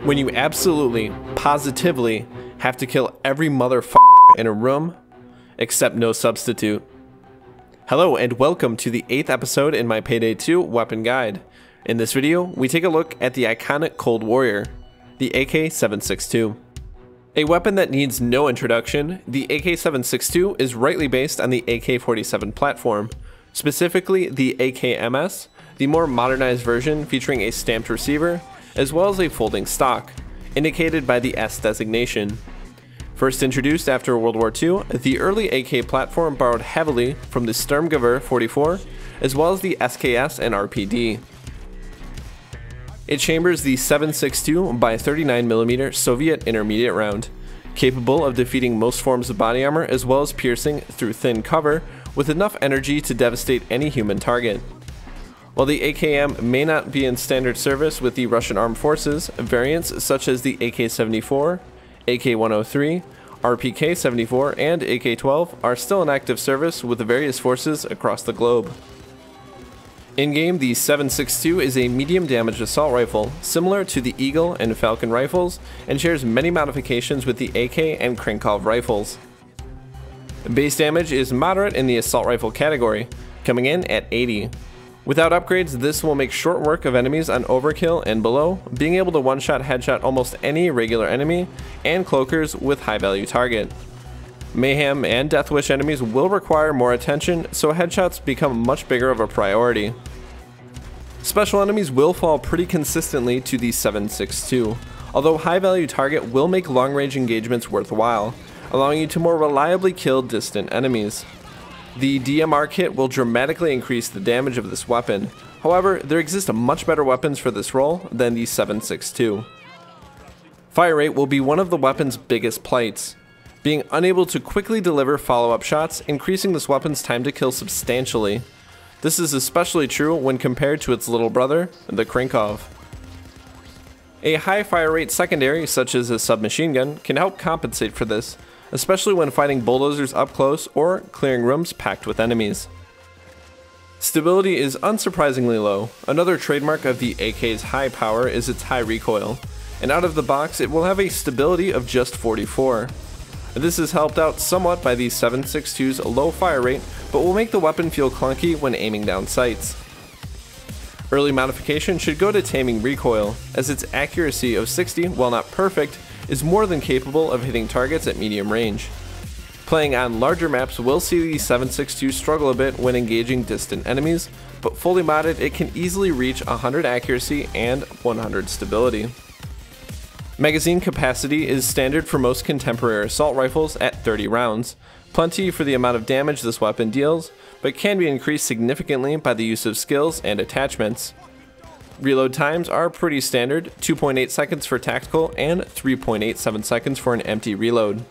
when you absolutely, positively have to kill every motherfucker in a room, except no substitute. Hello and welcome to the 8th episode in my Payday 2 weapon guide. In this video, we take a look at the iconic Cold Warrior, the AK.762. A weapon that needs no introduction, the AK.762 is rightly based on the AK-47 platform, specifically the AKMS, the more modernized version featuring a stamped receiver, as well as a folding stock, indicated by the S designation. First introduced after World War II, the early AK platform borrowed heavily from the Sturmgewehr 44, as well as the SKS and RPD. It chambers the 7.62 by 39mm Soviet intermediate round, capable of defeating most forms of body armor as well as piercing through thin cover with enough energy to devastate any human target. While the AKM may not be in standard service with the Russian armed forces, variants such as the AK-74, AK-103, RPK-74, and AK-12 are still in active service with the various forces across the globe. In-game, the 7.62 is a medium damage assault rifle, similar to the Eagle and Falcon rifles, and shares many modifications with the AK and Krinkov rifles. Base damage is moderate in the assault rifle category, coming in at 80. Without upgrades, this will make short work of enemies on overkill and below, being able to one-shot headshot almost any regular enemy, and cloakers with high-value target. Mayhem and Deathwish enemies will require more attention, so headshots become much bigger of a priority. Special enemies will fall pretty consistently to the 7.62, although high-value target will make long-range engagements worthwhile, allowing you to more reliably kill distant enemies. The DMR kit will dramatically increase the damage of this weapon. However, there exist much better weapons for this role than the 7.62. Fire rate will be one of the weapon's biggest plights, being unable to quickly deliver follow-up shots, increasing this weapon's time to kill substantially. This is especially true when compared to its little brother, the Krinkov. A high fire rate secondary, such as a submachine gun, can help compensate for this, especially when fighting bulldozers up close or clearing rooms packed with enemies. Stability is unsurprisingly low. Another trademark of the AK's high power is its high recoil, and out of the box it will have a stability of just 44. This is helped out somewhat by the 7.62's low fire rate, but will make the weapon feel clunky when aiming down sights. Early modification should go to taming recoil, as its accuracy of 60, while not perfect, is more than capable of hitting targets at medium range. Playing on larger maps will see the 7.62 struggle a bit when engaging distant enemies, but fully modded it can easily reach 100 accuracy and 100 stability. Magazine capacity is standard for most contemporary assault rifles at 30 rounds, plenty for the amount of damage this weapon deals, but can be increased significantly by the use of skills and attachments. Reload times are pretty standard, 2.8 seconds for tactical and 3.87 seconds for an empty reload.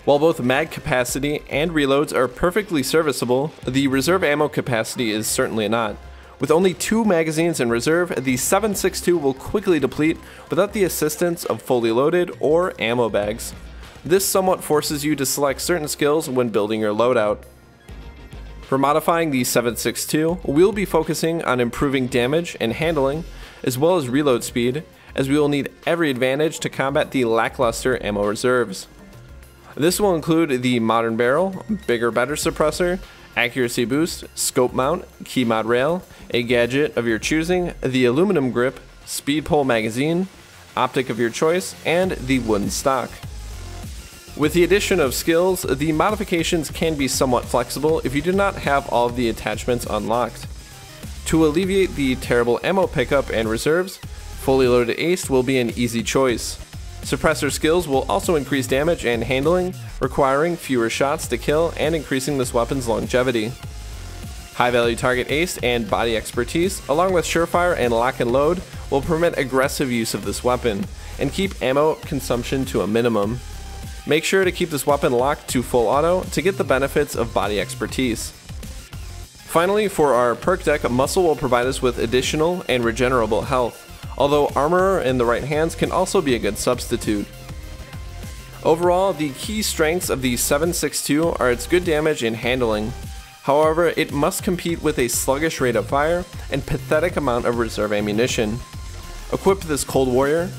While both mag capacity and reloads are perfectly serviceable, the reserve ammo capacity is certainly not. With only 2 magazines in reserve, the 7.62 will quickly deplete without the assistance of fully loaded or ammo bags. This somewhat forces you to select certain skills when building your loadout. For modifying the 7.62, we'll be focusing on improving damage and handling, as well as reload speed, as we will need every advantage to combat the lackluster ammo reserves. This will include the modern barrel, bigger better suppressor, accuracy boost, scope mount, key mod rail, a gadget of your choosing, the aluminum grip, speed pole magazine, optic of your choice, and the wooden stock. With the addition of skills, the modifications can be somewhat flexible if you do not have all of the attachments unlocked. To alleviate the terrible ammo pickup and reserves, fully loaded ace will be an easy choice. Suppressor skills will also increase damage and handling, requiring fewer shots to kill and increasing this weapon's longevity. High value target ace and body expertise, along with surefire and lock and load, will permit aggressive use of this weapon, and keep ammo consumption to a minimum. Make sure to keep this weapon locked to full auto to get the benefits of body expertise. Finally, for our perk deck, muscle will provide us with additional and regenerable health, although armor in the right hands can also be a good substitute. Overall, the key strengths of the 7.62 are its good damage and handling. However, it must compete with a sluggish rate of fire and pathetic amount of reserve ammunition. Equip this Cold Warrior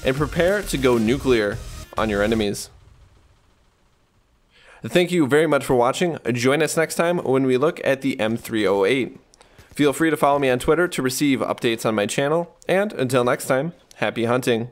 and prepare to go nuclear on your enemies. Thank you very much for watching. Join us next time when we look at the M308. Feel free to follow me on Twitter to receive updates on my channel, and until next time, happy hunting.